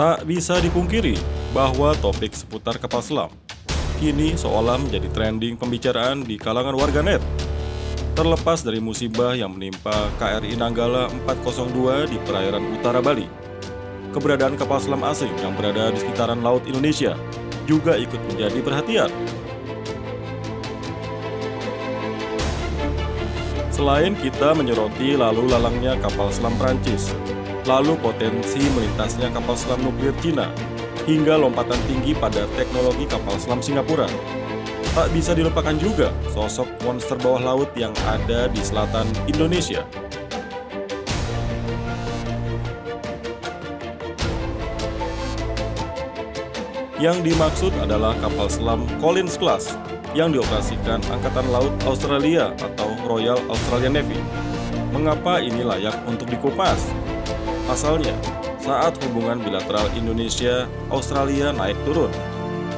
Tak bisa dipungkiri bahwa topik seputar kapal selam kini seolah menjadi trending pembicaraan di kalangan warganet. Terlepas dari musibah yang menimpa KRI Nanggala 402 di perairan utara Bali, keberadaan kapal selam asing yang berada di sekitaran laut Indonesia juga ikut menjadi perhatian. Selain kita menyoroti lalu lalangnya kapal selam Prancis, lalu potensi melintasnya kapal selam nuklir Cina, hingga lompatan tinggi pada teknologi kapal selam Singapura, tak bisa dilupakan juga sosok monster bawah laut yang ada di selatan Indonesia. Yang dimaksud adalah kapal selam Collins Class yang dioperasikan Angkatan Laut Australia atau Royal Australian Navy. Mengapa ini layak untuk dikupas? Pasalnya, saat hubungan bilateral Indonesia-Australia naik turun,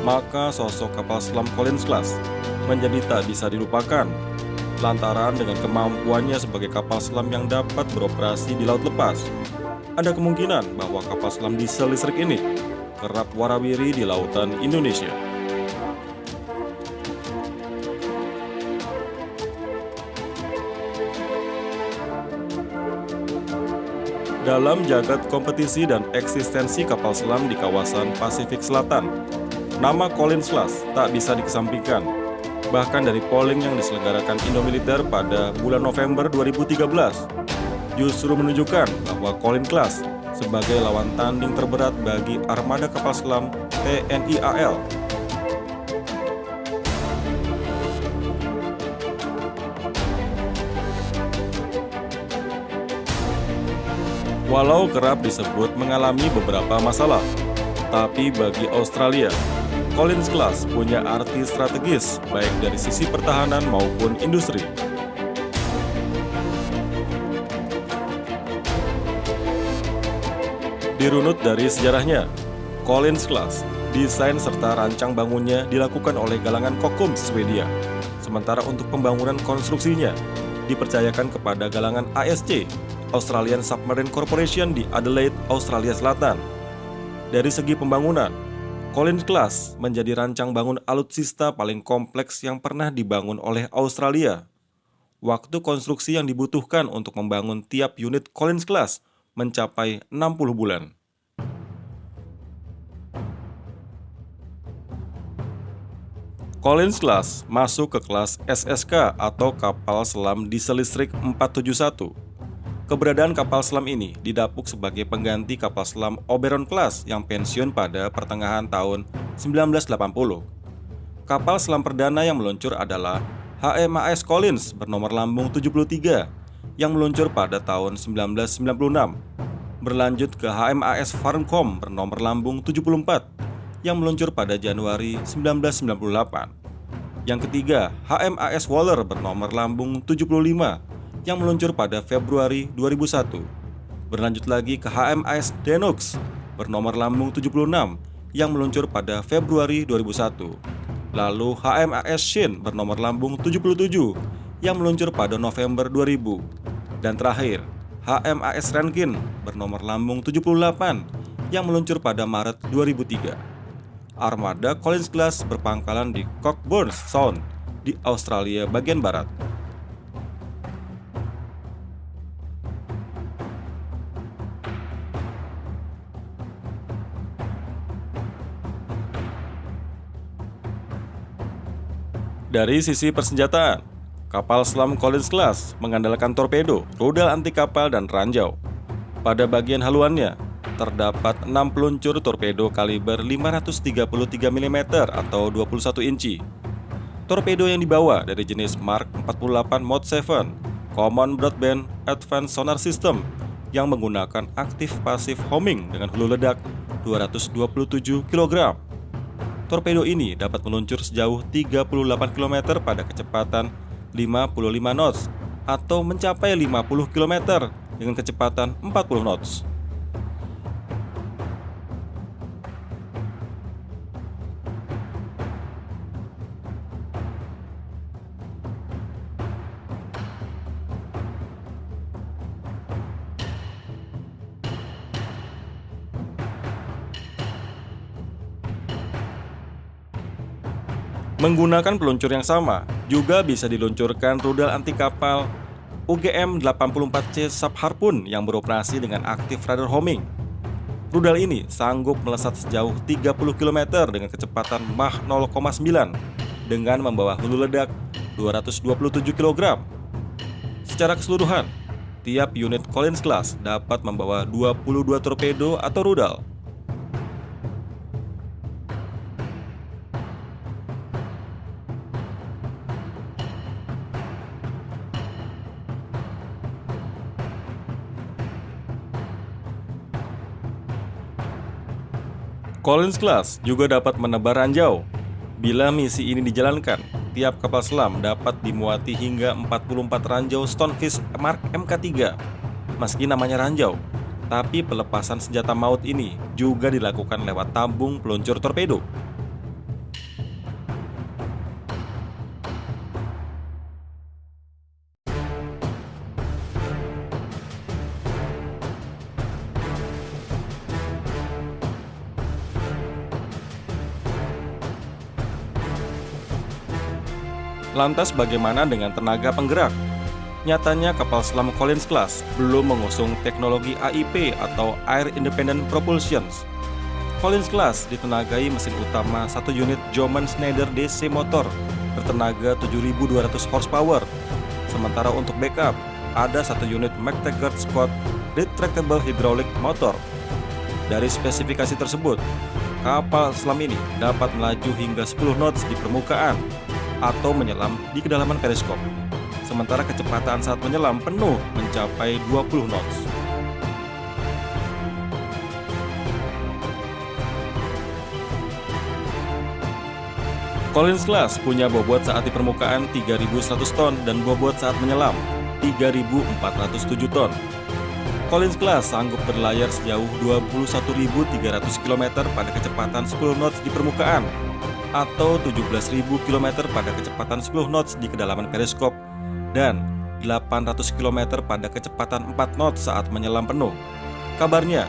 maka sosok kapal selam Collins Class menjadi tak bisa dilupakan, lantaran dengan kemampuannya sebagai kapal selam yang dapat beroperasi di laut lepas. Ada kemungkinan bahwa kapal selam diesel listrik ini kerap warawiri di lautan Indonesia. Dalam jagat kompetisi dan eksistensi kapal selam di kawasan Pasifik Selatan, nama Collins Class tak bisa dikesampingkan. Bahkan dari polling yang diselenggarakan Indomiliter pada bulan November 2013, justru menunjukkan bahwa Collins Class sebagai lawan tanding terberat bagi armada kapal selam TNI AL. Walau kerap disebut mengalami beberapa masalah, tapi bagi Australia, Collins Class punya arti strategis baik dari sisi pertahanan maupun industri. Dirunut dari sejarahnya, Collins Class, desain serta rancang bangunnya dilakukan oleh galangan Kockums Swedia, sementara untuk pembangunan konstruksinya dipercayakan kepada galangan ASC, Australian Submarine Corporation di Adelaide, Australia Selatan. Dari segi pembangunan, Collins Class menjadi rancang bangun alutsista paling kompleks yang pernah dibangun oleh Australia. Waktu konstruksi yang dibutuhkan untuk membangun tiap unit Collins Class mencapai 60 bulan. Collins Class masuk ke kelas SSK atau kapal selam diesel listrik 471. Keberadaan kapal selam ini didapuk sebagai pengganti kapal selam Oberon Class yang pensiun pada pertengahan tahun 1980. Kapal selam perdana yang meluncur adalah HMAS Collins bernomor lambung 73 yang meluncur pada tahun 1996. Berlanjut ke HMAS Farncombe bernomor lambung 74 yang meluncur pada Januari 1998. Yang ketiga, HMAS Waller bernomor lambung 75 yang meluncur pada Februari 2001. Berlanjut lagi ke HMAS Denux bernomor lambung 76 yang meluncur pada Februari 2001. Lalu HMAS Shin bernomor lambung 77 yang meluncur pada November 2000. Dan terakhir, HMAS Rankin bernomor lambung 78 yang meluncur pada Maret 2003. Armada Collins Class berpangkalan di Cockburn Sound di Australia bagian barat. Dari sisi persenjataan, kapal selam Collins Class mengandalkan torpedo, rudal anti kapal, dan ranjau. Pada bagian haluannya, terdapat 6 peluncur torpedo kaliber 533 mm atau 21 inci. Torpedo yang dibawa dari jenis Mark 48 Mod 7 Common Broadband Advanced Sonar System yang menggunakan aktif pasif homing dengan hulu ledak 227 kg. Torpedo ini dapat meluncur sejauh 38 km pada kecepatan 55 knots atau mencapai 50 km dengan kecepatan 40 knots. Menggunakan peluncur yang sama, juga bisa diluncurkan rudal anti kapal UGM-84C Sub Harpoon yang beroperasi dengan aktif radar homing. Rudal ini sanggup melesat sejauh 30 km dengan kecepatan Mach 0,9 dengan membawa hulu ledak 227 kg. Secara keseluruhan, tiap unit Collins Class dapat membawa 22 torpedo atau rudal. Collins Class juga dapat menebar ranjau. Bila misi ini dijalankan, tiap kapal selam dapat dimuati hingga 44 ranjau Stonefish Mark Mk3. Meski namanya ranjau, tapi pelepasan senjata maut ini juga dilakukan lewat tabung peluncur torpedo. Lantas bagaimana dengan tenaga penggerak? Nyatanya kapal selam Collins Class belum mengusung teknologi AIP atau Air Independent Propulsion. Collins Class ditenagai mesin utama 1 unit Jommen Schneider DC motor bertenaga 7.200 horsepower. Sementara untuk backup, ada 1 unit McTaggart Scott Retractable Hydraulic Motor. Dari spesifikasi tersebut, kapal selam ini dapat melaju hingga 10 knots di permukaan atau menyelam di kedalaman periskop, sementara kecepatan saat menyelam penuh mencapai 20 knots. Collins Class punya bobot saat di permukaan 3.100 ton dan bobot saat menyelam 3.407 ton. Collins Class sanggup berlayar sejauh 21.300 km pada kecepatan 10 knots di permukaan atau 17.000 km pada kecepatan 10 knots di kedalaman periskop dan 800 km pada kecepatan 4 knots saat menyelam penuh. Kabarnya,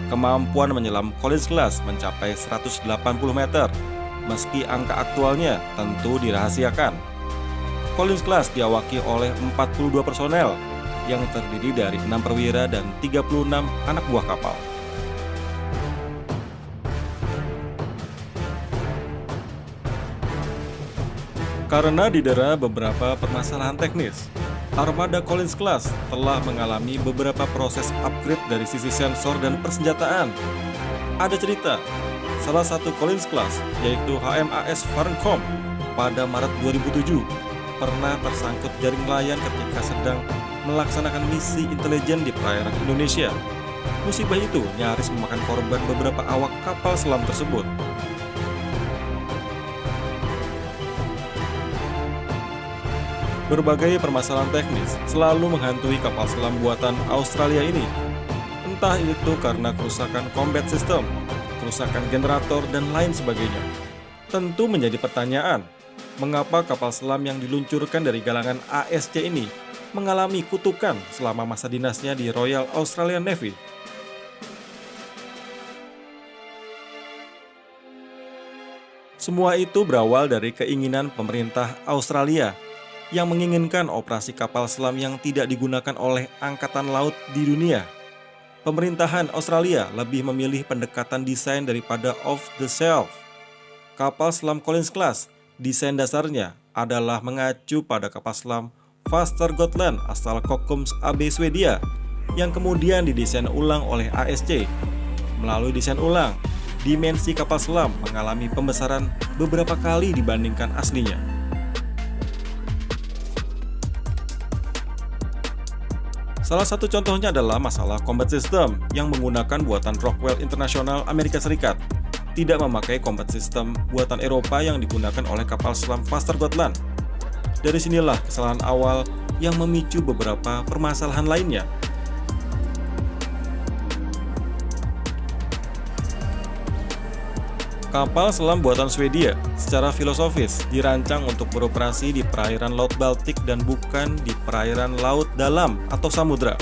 kemampuan menyelam Collins Class mencapai 180 meter, meski angka aktualnya tentu dirahasiakan. Collins Class diawaki oleh 42 personel yang terdiri dari 6 perwira dan 36 anak buah kapal. Karena didera beberapa permasalahan teknis, armada Collins Class telah mengalami beberapa proses upgrade dari sisi sensor dan persenjataan. Ada cerita, salah satu Collins Class, yaitu HMAS Farncombe, pada Maret 2007, pernah tersangkut jaring nelayan ketika sedang melaksanakan misi intelijen di perairan Indonesia. Musibah itu nyaris memakan korban beberapa awak kapal selam tersebut. Berbagai permasalahan teknis selalu menghantui kapal selam buatan Australia ini. Entah itu karena kerusakan combat system, kerusakan generator, dan lain sebagainya. Tentu menjadi pertanyaan, mengapa kapal selam yang diluncurkan dari galangan ASC ini mengalami kutukan selama masa dinasnya di Royal Australian Navy? Semua itu berawal dari keinginan pemerintah Australia yang menginginkan operasi kapal selam yang tidak digunakan oleh angkatan laut di dunia. Pemerintahan Australia lebih memilih pendekatan desain daripada off-the-shelf. Kapal selam Collins Class, desain dasarnya adalah mengacu pada kapal selam Vaster Gotland asal Kockums AB Swedia yang kemudian didesain ulang oleh ASC. Melalui desain ulang, dimensi kapal selam mengalami pembesaran beberapa kali dibandingkan aslinya. Salah satu contohnya adalah masalah combat system yang menggunakan buatan Rockwell International Amerika Serikat, tidak memakai combat system buatan Eropa yang digunakan oleh kapal selam Vaster Gotland. Dari sinilah kesalahan awal yang memicu beberapa permasalahan lainnya. Kapal selam buatan Swedia secara filosofis dirancang untuk beroperasi di perairan Laut Baltik dan bukan di perairan laut dalam atau samudra.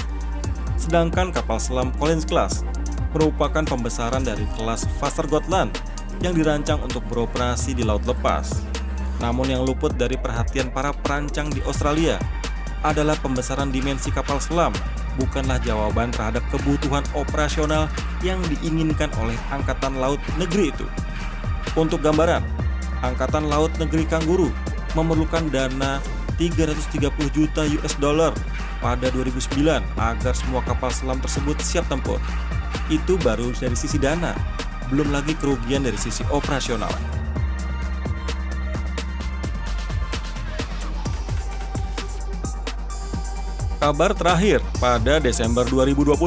Sedangkan kapal selam Collins Class merupakan pembesaran dari kelas Vaster Gotland yang dirancang untuk beroperasi di laut lepas. Namun yang luput dari perhatian para perancang di Australia adalah pembesaran dimensi kapal selam, bukanlah jawaban terhadap kebutuhan operasional yang diinginkan oleh Angkatan Laut Negeri itu. Untuk gambaran, Angkatan Laut Negeri Kangguru memerlukan dana 330 juta US dollar pada 2009 agar semua kapal selam tersebut siap tempur. Itu baru dari sisi dana, belum lagi kerugian dari sisi operasional. Kabar terakhir pada Desember 2020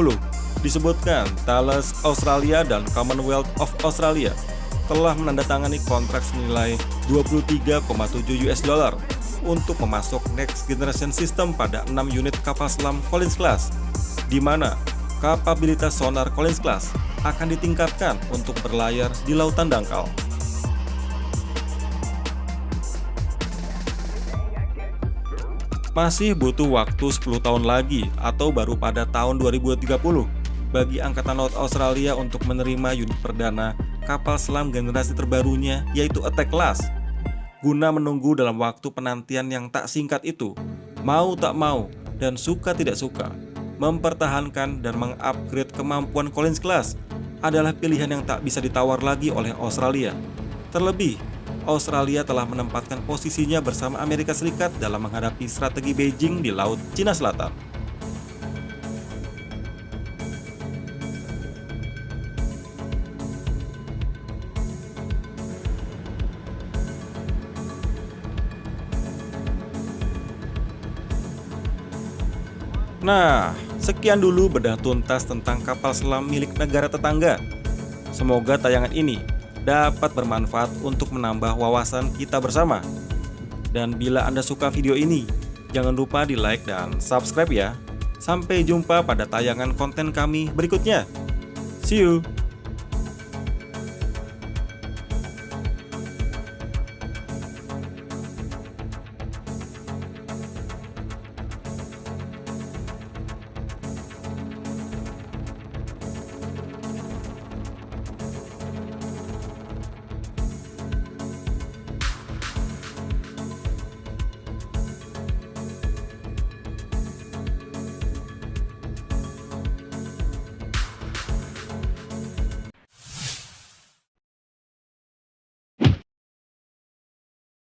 disebutkan Thales Australia dan Commonwealth of Australia telah menandatangani kontrak senilai 23,7 US dollar untuk memasok Next Generation System pada 6 unit kapal selam Collins Class, di mana kapabilitas sonar Collins Class akan ditingkatkan untuk berlayar di lautan dangkal. Masih butuh waktu 10 tahun lagi atau baru pada tahun 2030 bagi Angkatan Laut Australia untuk menerima unit perdana kapal selam generasi terbarunya yaitu Attack Class. Guna menunggu dalam waktu penantian yang tak singkat itu, mau tak mau dan suka tidak suka, mempertahankan dan mengupgrade kemampuan Collins Class adalah pilihan yang tak bisa ditawar lagi oleh Australia. Terlebih, Australia telah menempatkan posisinya bersama Amerika Serikat dalam menghadapi strategi Beijing di Laut Cina Selatan. Nah, sekian dulu bedah tuntas tentang kapal selam milik negara tetangga. Semoga tayangan ini dapat bermanfaat untuk menambah wawasan kita bersama. Dan bila Anda suka video ini, jangan lupa di like dan subscribe ya. Sampai jumpa pada tayangan konten kami berikutnya. See you!